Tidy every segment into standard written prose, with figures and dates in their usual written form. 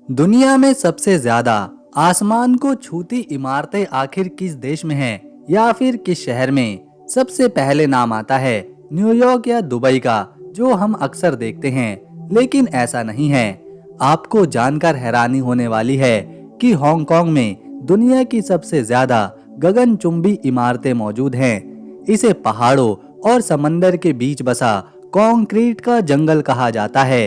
दुनिया में सबसे ज्यादा आसमान को छूती इमारतें आखिर किस देश में हैं या फिर किस शहर में? सबसे पहले नाम आता है न्यूयॉर्क या दुबई का, जो हम अक्सर देखते हैं, लेकिन ऐसा नहीं है। आपको जानकर हैरानी होने वाली है कि हांगकांग में दुनिया की सबसे ज्यादा गगनचुंबी इमारतें मौजूद हैं। इसे पहाड़ों और समंदर के बीच बसा कंक्रीट का जंगल कहा जाता है।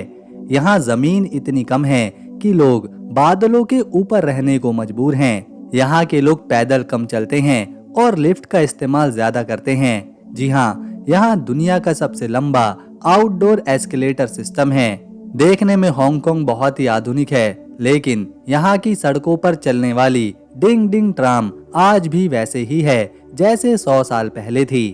यहाँ जमीन इतनी कम है कि लोग बादलों के ऊपर रहने को मजबूर हैं। यहाँ के लोग पैदल कम चलते हैं और लिफ्ट का इस्तेमाल ज्यादा करते हैं। जी हाँ, यहाँ दुनिया का सबसे लंबा आउटडोर एस्केलेटर सिस्टम है। देखने में हांगकांग बहुत ही आधुनिक है, लेकिन यहाँ की सड़कों पर चलने वाली डिंग डिंग ट्राम आज भी वैसे ही है जैसे 100 साल पहले थी।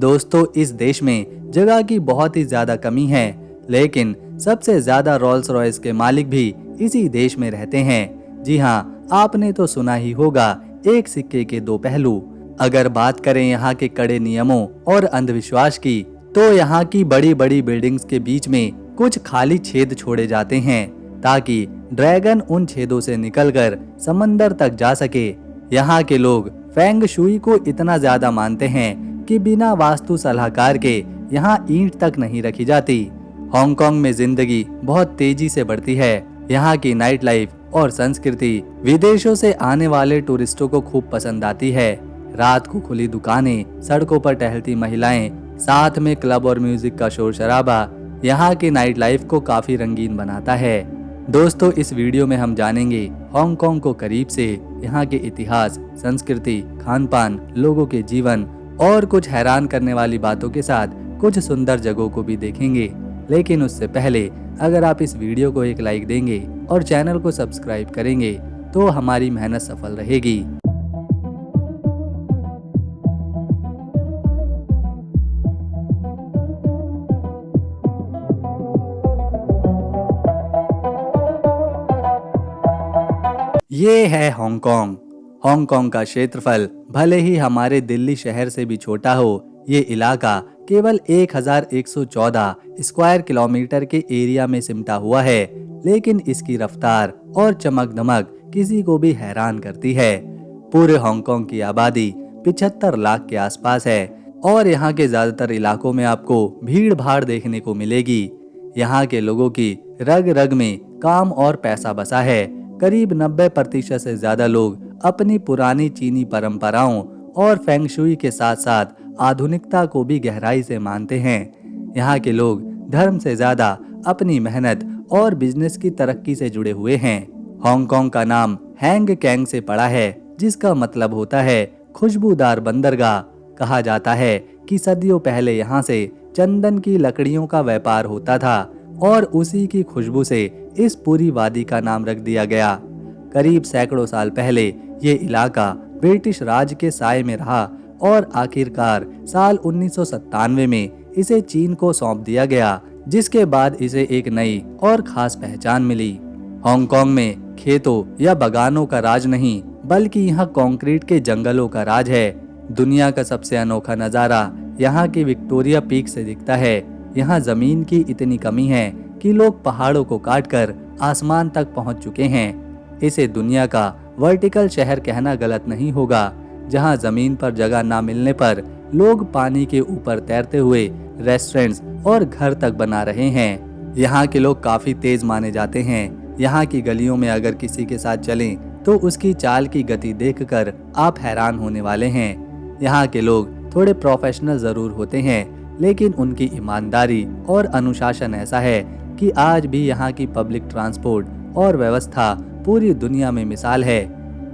दोस्तों, इस देश में जगह की बहुत ही ज्यादा कमी है, लेकिन सबसे ज्यादा रोल्स रॉयस के मालिक भी इसी देश में रहते हैं। जी हाँ, आपने तो सुना ही होगा, एक सिक्के के दो पहलू। अगर बात करें यहाँ के कड़े नियमों और अंधविश्वास की, तो यहाँ की बड़ी बड़ी बिल्डिंग्स के बीच में कुछ खाली छेद छोड़े जाते हैं ताकि ड्रैगन उन छेदों से निकलकर समंदर तक जा सके। यहाँ के लोग फेंग शुई को इतना ज्यादा मानते हैं कि बिना वास्तु सलाहकार के यहाँ ईंट तक नहीं रखी जाती। हांगकांग में जिंदगी बहुत तेजी से बढ़ती है। यहाँ की नाइट लाइफ और संस्कृति विदेशों से आने वाले टूरिस्टों को खूब पसंद आती है। रात को खुली दुकानें, सड़कों पर टहलती महिलाएं, साथ में क्लब और म्यूजिक का शोर शराबा यहाँ की नाइट लाइफ को काफी रंगीन बनाता है। दोस्तों, इस वीडियो में हम जानेंगे हांगकांग को करीब से, यहाँ के इतिहास, संस्कृति, खान पान, लोगों के जीवन और कुछ हैरान करने वाली बातों के साथ कुछ सुंदर जगहों को भी देखेंगे। लेकिन उससे पहले अगर आप इस वीडियो को एक लाइक देंगे और चैनल को सब्सक्राइब करेंगे तो हमारी मेहनत सफल रहेगी। ये है हांगकांग। हांगकांग का क्षेत्रफल भले ही हमारे दिल्ली शहर से भी छोटा हो, ये इलाका केवल 1114 स्क्वायर किलोमीटर के एरिया में सिमटा हुआ है, लेकिन इसकी रफ्तार और चमक दमक किसी को भी हैरान करती है। पूरे हांगकांग की आबादी 75 लाख के आसपास है और यहाँ के ज्यादातर इलाकों में आपको भीड़ भाड़ देखने को मिलेगी। यहाँ के लोगों की रग रग में काम और पैसा बसा है। करीब 90% से ज्यादा लोग अपनी पुरानी चीनी परंपराओं और फेंग शुई के साथ साथ आधुनिकता को भी गहराई से मानते हैं। यहाँ के लोग धर्म से ज्यादा अपनी मेहनत और बिजनेस की तरक्की से जुड़े हुए हैं। हांगकांग का नाम हैंग कैंग से पड़ा है, जिसका मतलब होता है खुशबूदार बंदरगाह। कहा जाता है कि सदियों पहले यहाँ से चंदन की लकड़ियों का व्यापार होता था और उसी की खुशबू से इस पूरी वादी का नाम रख दिया गया। करीब सैकड़ों साल पहले ये इलाका ब्रिटिश राज के साए में रहा और आखिरकार साल 1997 में इसे चीन को सौंप दिया गया, जिसके बाद इसे एक नई और खास पहचान मिली। हांगकांग में खेतों या बागानों का राज नहीं, बल्कि यहाँ कंक्रीट के जंगलों का राज है। दुनिया का सबसे अनोखा नजारा यहाँ की विक्टोरिया पीक से दिखता है। यहाँ जमीन की इतनी कमी है कि लोग पहाड़ों को काटकर आसमान तक पहुँच चुके हैं। इसे दुनिया का वर्टिकल शहर कहना गलत नहीं होगा, जहां जमीन पर जगह ना मिलने पर लोग पानी के ऊपर तैरते हुए रेस्टोरेंट्स और घर तक बना रहे हैं। यहाँ के लोग काफी तेज माने जाते हैं। यहाँ की गलियों में अगर किसी के साथ चलें तो उसकी चाल की गति देखकर आप हैरान होने वाले हैं। यहाँ के लोग थोड़े प्रोफेशनल जरूर होते हैं, लेकिन उनकी ईमानदारी और अनुशासन ऐसा है कि आज भी यहाँ की पब्लिक ट्रांसपोर्ट और व्यवस्था पूरी दुनिया में मिसाल है।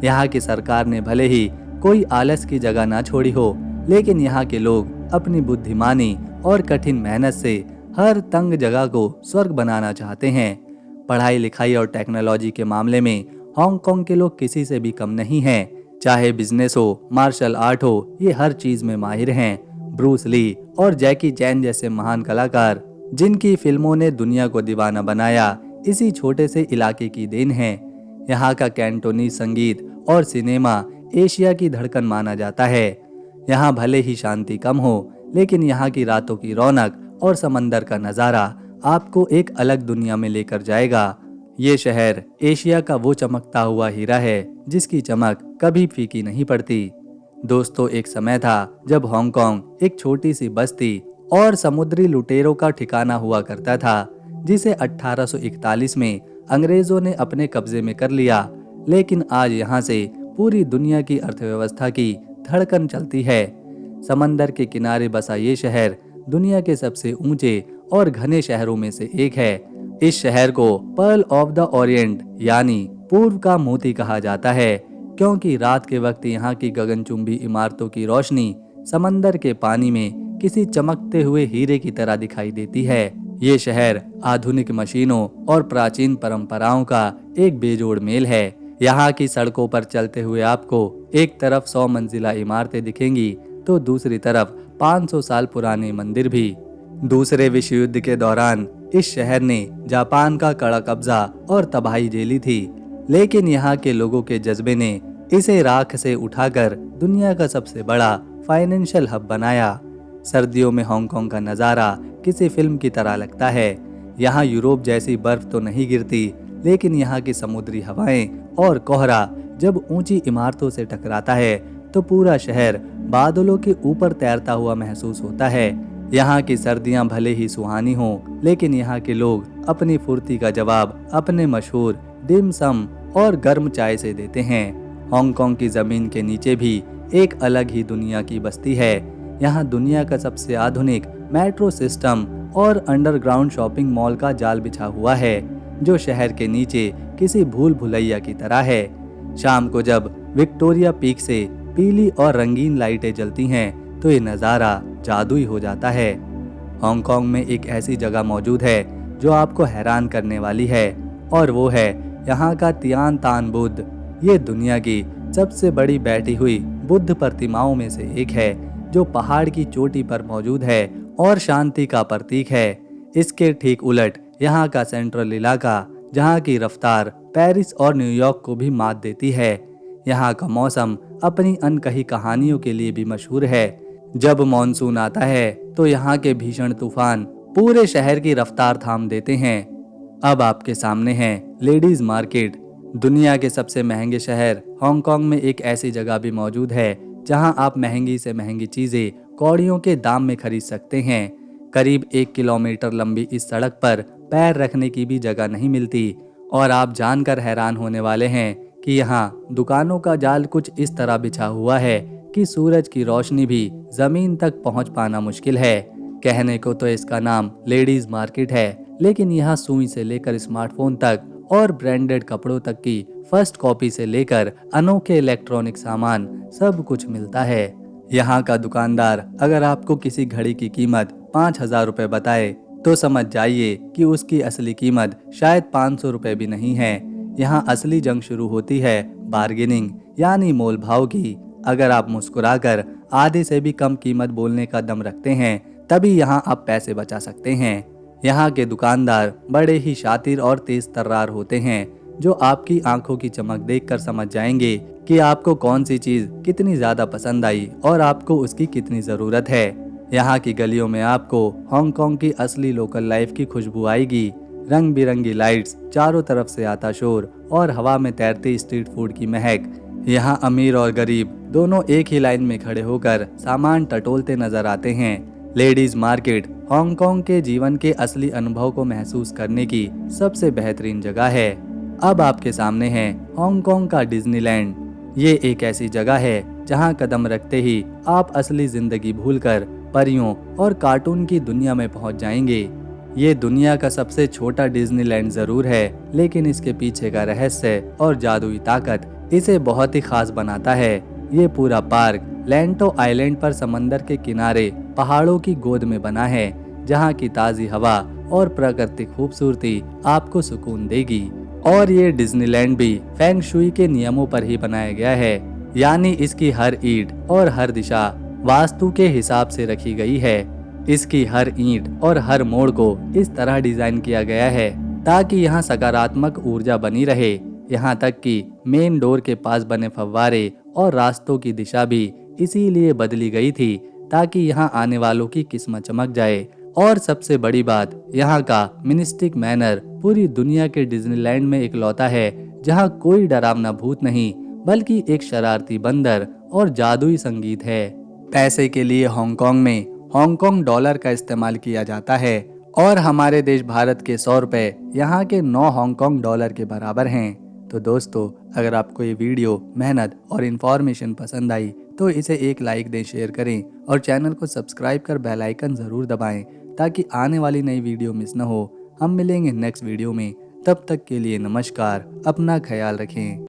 यहाँ की सरकार ने भले ही कोई आलस की जगह ना छोड़ी हो, लेकिन यहाँ के लोग अपनी बुद्धिमानी और कठिन मेहनत से हर तंग जगह को स्वर्ग बनाना चाहते हैं। पढ़ाई लिखाई और टेक्नोलॉजी के मामले में हांगकांग के लोग किसी से भी कम नहीं हैं। चाहे बिजनेस हो, मार्शल आर्ट हो, ये हर चीज में माहिर हैं। ब्रूस ली और जैकी चैन जैसे महान कलाकार, जिनकी फिल्मों ने दुनिया को दीवाना बनाया, इसी छोटे से इलाके की देन है। यहाँ का कैंटोनीज संगीत और सिनेमा एशिया की धड़कन माना जाता है। यहाँ भले ही शांति कम हो, लेकिन यहाँ की रातों की रौनक और समंदर का नज़ारा आपको एक अलग दुनिया में लेकर जाएगा। ये शहर एशिया का वो चमकता हुआ हीरा है जिसकी चमक कभी फीकी नहीं पड़ती। दोस्तों, एक समय था जब हांगकांग एक छोटी सी बस्ती और समुद्री लुटेरों का ठिकाना हुआ करता था, जिसे 1841 में अंग्रेजों ने अपने कब्जे में कर लिया। लेकिन आज यहाँ से पूरी दुनिया की अर्थव्यवस्था की धड़कन चलती है। समंदर के किनारे बसा ये शहर दुनिया के सबसे ऊंचे और घने शहरों में से एक है। इस शहर को पर्ल ऑफ द ओरिएंट यानी पूर्व का मोती कहा जाता है, क्योंकि रात के वक्त यहाँ की गगनचुंबी इमारतों की रोशनी समंदर के पानी में किसी चमकते हुए हीरे की तरह दिखाई देती है। ये शहर आधुनिक मशीनों और प्राचीन परंपराओं का एक बेजोड़ मेल है। यहाँ की सड़कों पर चलते हुए आपको एक तरफ 100 मंजिला इमारतें दिखेंगी तो दूसरी तरफ 500 साल पुराने मंदिर भी। दूसरे विश्व युद्ध के दौरान इस शहर ने जापान का कड़ा कब्जा और तबाही झेली थी, लेकिन यहाँ के लोगों के जज्बे ने इसे राख से उठाकर दुनिया का सबसे बड़ा फाइनेंशियल हब बनाया। सर्दियों में हांगकांग का नज़ारा किसी फिल्म की तरह लगता है। यहाँ यूरोप जैसी बर्फ तो नहीं गिरती, लेकिन यहाँ की समुद्री हवाएं और कोहरा जब ऊंची इमारतों से टकराता है तो पूरा शहर बादलों के ऊपर तैरता हुआ महसूस होता है। यहाँ की सर्दियाँ भले ही सुहानी हों, लेकिन यहाँ के लोग अपनी फुर्ती का जवाब अपने मशहूर डिम सम और गर्म चाय से देते हैं। हांगकांग की जमीन के नीचे भी एक अलग ही दुनिया की बस्ती है। यहाँ दुनिया का सबसे आधुनिक मेट्रो सिस्टम और अंडरग्राउंड शॉपिंग मॉल का जाल बिछा हुआ है, जो शहर के नीचे किसी भूल भुलैया की तरह है। शाम को जब विक्टोरिया पीक से पीली और रंगीन लाइटें जलती हैं तो ये नज़ारा जादुई हो जाता है। हांगकांग में एक ऐसी जगह मौजूद है जो आपको हैरान करने वाली है, और वो है यहाँ का तियान तान बुद्ध। ये दुनिया की सबसे बड़ी बैठी हुई बुद्ध प्रतिमाओं में से एक है, जो पहाड़ की चोटी पर मौजूद है और शांति का प्रतीक है। इसके ठीक उलट यहाँ का सेंट्रल इलाका, जहाँ की रफ्तार पेरिस और न्यूयॉर्क को भी मात देती है। यहाँ का मौसम अपनी अनकही कहानियों के लिए भी मशहूर है। जब मॉनसून आता है तो यहाँ के भीषण तूफान पूरे शहर की रफ्तार थाम देते हैं। अब आपके सामने है लेडीज मार्केट। दुनिया के सबसे महंगे शहर हांगकांग में एक ऐसी जगह भी मौजूद है जहाँ आप महंगी से महंगी चीजें कौड़ियों के दाम में खरीद सकते हैं। करीब 1 किलोमीटर लंबी इस सड़क पर पैर रखने की भी जगह नहीं मिलती, और आप जानकर हैरान होने वाले हैं कि यहाँ दुकानों का जाल कुछ इस तरह बिछा हुआ है कि सूरज की रोशनी भी जमीन तक पहुँच पाना मुश्किल है। कहने को तो इसका नाम लेडीज मार्केट है, लेकिन यहाँ सुई से लेकर स्मार्टफोन तक और ब्रांडेड कपड़ों तक की फर्स्ट कॉपी से लेकर अनोखे इलेक्ट्रॉनिक सामान सब कुछ मिलता है। यहाँ का दुकानदार अगर आपको किसी घड़ी की कीमत 5,000 रुपए बताए तो समझ जाइए कि उसकी असली कीमत शायद 500 रुपए भी नहीं है। यहाँ असली जंग शुरू होती है बार्गेनिंग यानी मोल भाव की। अगर आप मुस्कुराकर आधे से भी कम कीमत बोलने का दम रखते हैं, तभी यहाँ आप पैसे बचा सकते हैं। यहाँ के दुकानदार बड़े ही शातिर और तेज तर्रार होते हैं, जो आपकी आंखों की चमक देखकर समझ जाएंगे कि आपको कौन सी चीज कितनी ज्यादा पसंद आई और आपको उसकी कितनी जरूरत है। यहाँ की गलियों में आपको हांगकांग की असली लोकल लाइफ की खुशबू आएगी। रंग बिरंगी लाइट्स, चारों तरफ से आता शोर और हवा में तैरती स्ट्रीट फूड की महक। यहाँ अमीर और गरीब दोनों एक ही लाइन में खड़े होकर सामान टटोलते नजर आते हैं। लेडीज मार्केट हांगकांग के जीवन के असली अनुभव को महसूस करने की सबसे बेहतरीन जगह है। अब आपके सामने है हांगकांग का डिज्नीलैंड। ये एक ऐसी जगह है जहां कदम रखते ही आप असली जिंदगी भूलकर परियों और कार्टून की दुनिया में पहुंच जाएंगे। ये दुनिया का सबसे छोटा डिज्नीलैंड जरूर है, लेकिन इसके पीछे का रहस्य और जादुई ताकत इसे बहुत ही खास बनाता है। ये पूरा पार्क लेंटो आइलैंड पर समंदर के किनारे पहाड़ों की गोद में बना है, जहाँ की ताज़ी हवा और प्राकृतिक खूबसूरती आपको सुकून देगी। और ये डिज्नीलैंड भी फेंग शुई के नियमों पर ही बनाया गया है, यानी इसकी हर ईंट और हर दिशा वास्तु के हिसाब से रखी गई है। इसकी हर ईंट और हर मोड़ को इस तरह डिजाइन किया गया है ताकि यहाँ सकारात्मक ऊर्जा बनी रहे। यहाँ तक कि मेन डोर के पास बने फव्वारे और रास्तों की दिशा भी इसीलिए बदली गई थी ताकि यहाँ आने वालों की किस्मत चमक जाए और सबसे बड़ी बात, यहाँ का मिनिस्टिक मैनर पूरी दुनिया के डिज्नीलैंड में इकलौता है जहाँ कोई डरावना भूत नहीं बल्कि एक शरारती बंदर और जादुई संगीत है। पैसे के लिए हांगकांग में हांगकांग डॉलर का इस्तेमाल किया जाता है और हमारे देश भारत के 100 रुपए यहाँ के 9 हांगकांग डॉलर के बराबर हैं। तो दोस्तों, अगर आपको ये वीडियो मेहनत और इन्फॉर्मेशन पसंद आई तो इसे एक लाइक दें, शेयर करें और चैनल को सब्सक्राइब कर बेल आइकन ज़रूर दबाएं ताकि आने वाली नई वीडियो मिस न हो। हम मिलेंगे नेक्स्ट वीडियो में, तब तक के लिए नमस्कार, अपना ख्याल रखें।